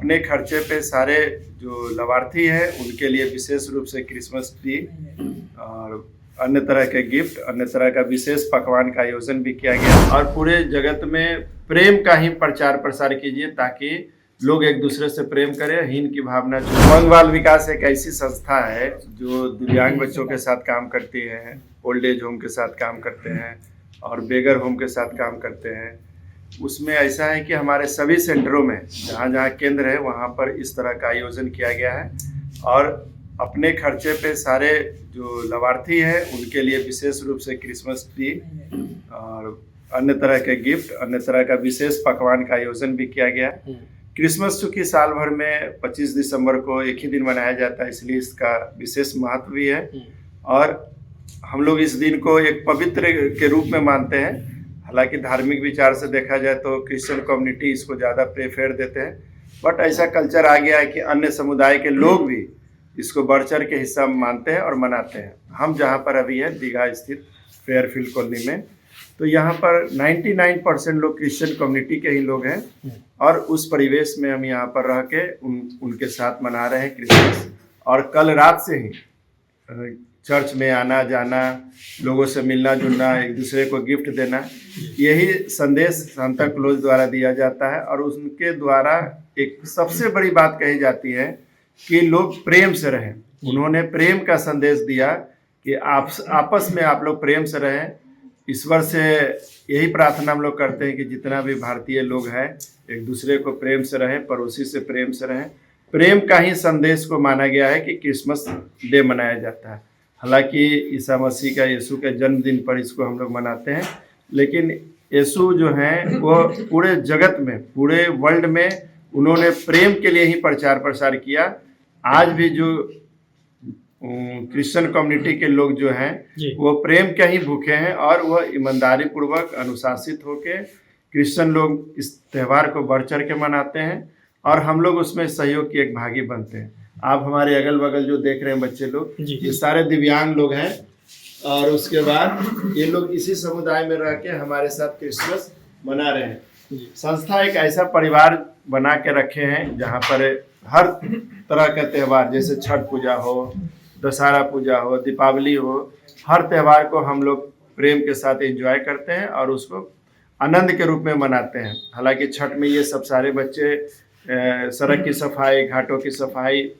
अपने खर्चे पे सारे जो लाभार्थी हैं उनके लिए विशेष रूप से क्रिसमस ट्री और अन्य तरह के गिफ्ट, अन्य तरह का विशेष पकवान का आयोजन भी किया गया और पूरे जगत में प्रेम का ही प्रचार प्रसार कीजिए ताकि लोग एक दूसरे से प्रेम करें, हीन की भावना। उमंग बाल विकास एक ऐसी संस्था है जो दिव्यांग बच्चों के साथ काम करती है, ओल्ड एज होम के साथ काम करते हैं और बेगर होम के साथ काम करते हैं। उसमें ऐसा है कि हमारे सभी सेंटरों में जहाँ जहाँ केंद्र है वहाँ पर इस तरह का आयोजन किया गया है और अपने खर्चे पे सारे जो लाभार्थी हैं उनके लिए विशेष रूप से क्रिसमस ट्री और अन्य तरह के गिफ्ट, अन्य तरह का विशेष पकवान का आयोजन भी किया गया। क्रिसमस चूँकि साल भर में 25 दिसंबर को एक ही दिन मनाया जाता है, इसलिए इसका विशेष महत्व भी है और हम लोग इस दिन को एक पवित्र के रूप में मानते हैं। हालांकि धार्मिक विचार से देखा जाए तो क्रिश्चियन कम्युनिटी इसको ज़्यादा प्रेफर देते हैं, बट ऐसा कल्चर आ गया है कि अन्य समुदाय के लोग भी इसको बढ़ चढ़ के हिस्सा मानते हैं और मनाते हैं। हम जहाँ पर अभी है दीघा स्थित फेयरफील्ड कॉलोनी में, तो यहाँ पर 99% लोग क्रिश्चियन कम्युनिटी के ही लोग हैं और उस परिवेश में हम यहाँ पर रह के उनके साथ मना रहे हैं क्रिसमस। और कल रात से ही चर्च में आना जाना, लोगों से मिलना जुलना, एक दूसरे को गिफ्ट देना, यही संदेश सांता क्लॉज द्वारा दिया जाता है और उनके द्वारा एक सबसे बड़ी बात कही जाती है कि लोग प्रेम से रहें। उन्होंने प्रेम का संदेश दिया कि आपस में आप लोग प्रेम से रहें। ईश्वर से यही प्रार्थना हम लोग करते हैं कि जितना भी भारतीय लोग हैं एक दूसरे को प्रेम से रहें, पड़ोसी से प्रेम से रहें। प्रेम का ही संदेश को माना गया है कि क्रिसमस डे मनाया जाता है। हालांकि ईसा मसीह का, यीशु के जन्मदिन पर इसको हम लोग मनाते हैं, लेकिन यीशु जो हैं वो पूरे जगत में, पूरे वर्ल्ड में उन्होंने प्रेम के लिए ही प्रचार प्रसार किया। आज भी जो क्रिश्चियन कम्युनिटी के लोग जो हैं वो प्रेम के ही भूखे हैं और वह ईमानदारी पूर्वक अनुशासित होके क्रिश्चियन लोग इस त्यौहार को बढ़ चढ़ के मनाते हैं और हम लोग उसमें सहयोग की एक भागी बनते हैं। आप हमारे अगल बगल जो देख रहे हैं बच्चे लोग, ये सारे दिव्यांग लोग हैं और उसके बाद ये लोग इसी समुदाय में रह के हमारे साथ क्रिसमस मना रहे हैं। संस्था एक ऐसा परिवार बना के रखे हैं जहाँ पर हर तरह का त्यौहार, जैसे छठ पूजा हो, दशहरा पूजा हो, दीपावली हो, हर त्यौहार को हम लोग प्रेम के साथ एंजॉय करते हैं और उसको आनंद के रूप में मनाते हैं। हालांकि छठ में ये सब सारे बच्चे सड़क की सफाई, घाटों की सफाई,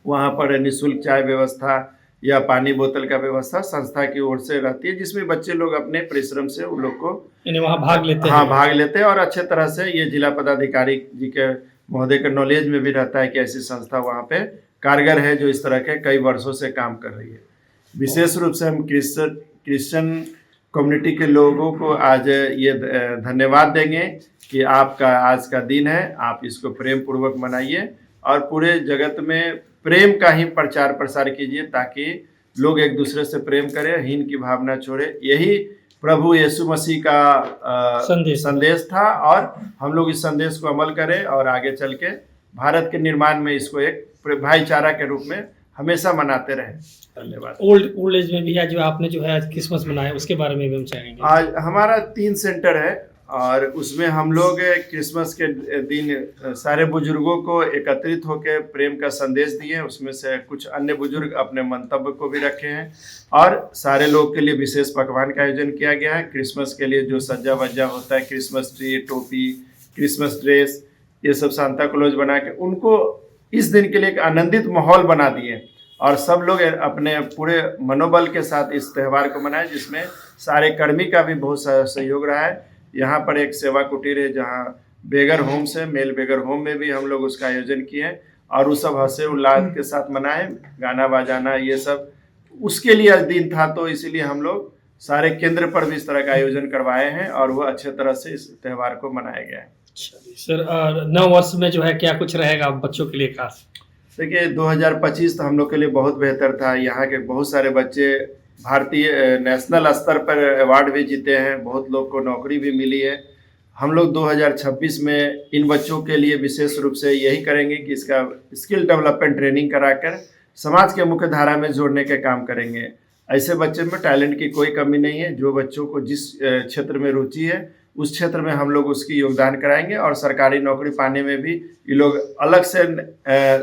वहाँ पर निःशुल्क चाय व्यवस्था या पानी बोतल का व्यवस्था संस्था की ओर से रहती है, जिसमें बच्चे लोग अपने परिश्रम से उन लोग को वहाँ भाग लेते हैं। हाँ, भाग लेते हैं और अच्छे तरह से ये जिला पदाधिकारी जी के महोदय के नॉलेज में भी रहता है कि ऐसी संस्था वहाँ पे कारगर है जो इस तरह के कई वर्षों से काम कर रही है। विशेष रूप से हम क्रिश्चियन कम्युनिटी के लोगों को आज ये धन्यवाद देंगे कि आपका आज का दिन है, आप इसको प्रेम पूर्वक मनाइए और पूरे जगत में प्रेम का ही प्रचार प्रसार कीजिए ताकि लोग एक दूसरे से प्रेम करें, हीन की भावना छोड़े। यही प्रभु यीशु मसीह का संदेश था और हम लोग इस संदेश को अमल करें और आगे चल के भारत के निर्माण में इसको एक भाईचारा के रूप में हमेशा मनाते रहें। धन्यवाद। ओल्ड एज में भी है जो आपने जो है आज क्रिसमस मनाया, उसके बारे में भी हम चाहेंगे। आज हमारा 3 सेंटर है और उसमें हम लोग क्रिसमस के दिन सारे बुजुर्गों को एकत्रित होकर प्रेम का संदेश दिए। उसमें से कुछ अन्य बुजुर्ग अपने मंतव्य को भी रखे हैं और सारे लोग के लिए विशेष पकवान का आयोजन किया गया है। क्रिसमस के लिए जो सज्जा वज्जा होता है, क्रिसमस ट्री, टोपी, क्रिसमस ड्रेस, ये सब सांता क्लॉज बना के उनको इस दिन के लिए एक आनंदित माहौल बना दिए और सब लोग अपने पूरे मनोबल के साथ इस त्यौहार को मनाए, जिसमें सारे कर्मी का भी बहुत सहयोग रहा है। यहाँ पर एक सेवा कुटीर है जहाँ बेगर होम से, मेल बेगर होम में भी हम लोग उसका आयोजन किए और वो सब हंसे उल्लास के साथ मनाए, गाना बजाना ये सब उसके लिए आज दिन था, तो इसीलिए हम लोग सारे केंद्र पर भी इस तरह का आयोजन करवाए हैं और वो अच्छे तरह से इस त्यौहार को मनाया गया है। सर, नव वर्ष में जो है क्या कुछ रहेगा बच्चों के लिए खास? देखिए 2025 तो हम लोग के लिए बहुत बेहतर था। यहाँ के बहुत सारे बच्चे भारतीय नेशनल स्तर पर अवार्ड भी जीते हैं, बहुत लोग को नौकरी भी मिली है। हम लोग 2026 में इन बच्चों के लिए विशेष रूप से यही करेंगे कि इसका स्किल डेवलपमेंट ट्रेनिंग कराकर समाज के मुख्य धारा में जोड़ने के काम करेंगे। ऐसे बच्चे में टैलेंट की कोई कमी नहीं है। जो बच्चों को जिस क्षेत्र में रुचि है उस क्षेत्र में हम लोग उसकी योगदान कराएंगे। और सरकारी नौकरी पाने में भी ये लोग अलग से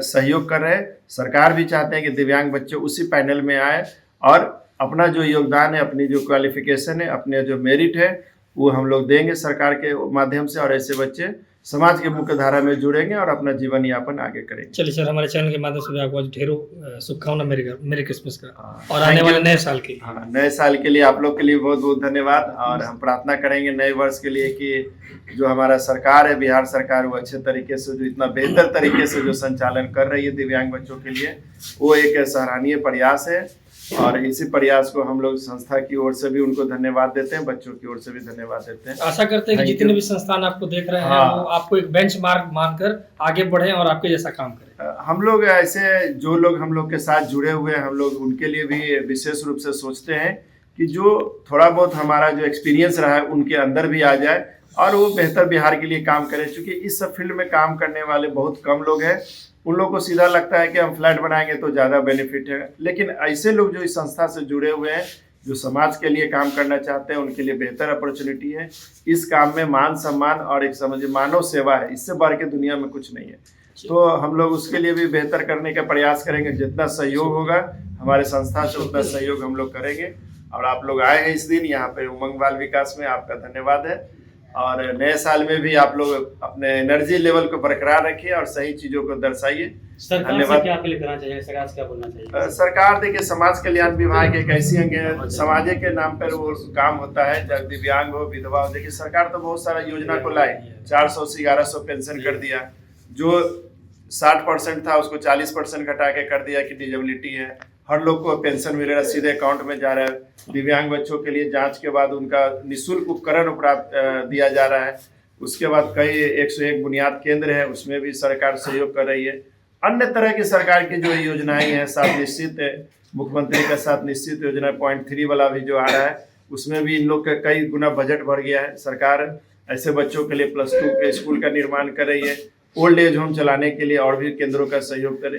सहयोग कर रहे हैं। सरकार भी चाहते हैं कि दिव्यांग बच्चे उसी पैनल में आए और अपना जो योगदान है, अपनी जो क्वालिफिकेशन है, अपने जो मेरिट है, वो हम लोग देंगे सरकार के माध्यम से। और ऐसे बच्चे समाज के मुख्य धारा में जुड़ेंगे और अपना जीवन यापन आगे करेंगे। चलिए सर, हमारे चैनल के माध्यम से भी आपको ढेरों शुभकामना मेरी क्रिसमस का और Thank आने you। वाले नए साल की। हाँ, नए साल के लिए आप लोग के लिए बहुत बहुत धन्यवाद। और हम प्रार्थना करेंगे नए वर्ष के लिए कि जो हमारा सरकार है, बिहार सरकार, वो अच्छे तरीके से, जो इतना बेहतर तरीके से जो संचालन कर रही है दिव्यांग बच्चों के लिए, वो एक सराहनीय प्रयास है। और इसी प्रयास को हम लोग संस्था की ओर से भी उनको धन्यवाद देते हैं, बच्चों की ओर से भी धन्यवाद देते हैं। आशा करते हैं कि Thank जितने you। भी संस्थान आपको देख रहे हैं हाँ। वो आपको एक बेंचमार्क मानकर आगे बढ़े और आपके जैसा काम करें। हम लोग ऐसे जो लोग हम लोग के साथ जुड़े हुए हैं, हम लोग उनके लिए भी विशेष रूप से सोचते हैं कि जो थोड़ा बहुत हमारा जो एक्सपीरियंस रहा है उनके अंदर भी आ जाए और वो बेहतर बिहार के लिए काम करें। क्योंकि इस सब फील्ड में काम करने वाले बहुत कम लोग हैं। उन लोगों को सीधा लगता है कि हम फ्लैट बनाएंगे तो ज़्यादा बेनिफिट है, लेकिन ऐसे लोग जो इस संस्था से जुड़े हुए हैं, जो समाज के लिए काम करना चाहते हैं, उनके लिए बेहतर अपॉर्चुनिटी है। इस काम में मान सम्मान और एक समझिए मानव सेवा है, इससे बढ़ के दुनिया में कुछ नहीं है। तो हम लोग उसके लिए भी बेहतर करने का प्रयास करेंगे। जितना सहयोग होगा हमारे संस्था से, उतना सहयोग हम लोग करेंगे। और आप लोग आए हैं इस दिन यहाँ पे उमंग बाल विकास में, आपका धन्यवाद है। और नए साल में भी आप लोग अपने एनर्जी लेवल को बरकरार रखिए और सही चीज़ों को दर्शाइए। सरकार से क्या अपील करना चाहिए, सरकार से क्या बोलना चाहिए? सरकार देखिए, समाज कल्याण विभाग एक ऐसी अंग है, समाज के नाम पर वो काम होता है। जब दिव्यांग हो, विधवा हो, देखिए सरकार तो बहुत सारा योजना को लाई, 400 से 1100 पेंशन कर दिया। जो 60% था उसको 40% घटा के कर दिया कि डिजेबिलिटी है। हर लोग को पेंशन मिल रहा है, सीधे अकाउंट में जा रहा है। दिव्यांग बच्चों के लिए जांच के बाद उनका निःशुल्क उपकरण प्राप्त दिया जा रहा है। उसके बाद कई 101 बुनियाद केंद्र है, उसमें भी सरकार सहयोग कर रही है। अन्य तरह की सरकार की जो योजनाएं हैं, साथ निश्चित मुख्यमंत्री का साथ निश्चित योजना 0.3 वाला भी जो आ रहा है, उसमें भी इन लोग का कई गुना बजट बढ़ गया है। सरकार ऐसे बच्चों के लिए +2 के स्कूल का निर्माण कर रही है। ओल्ड एज होम चलाने के लिए और भी केंद्रों का सहयोग करे।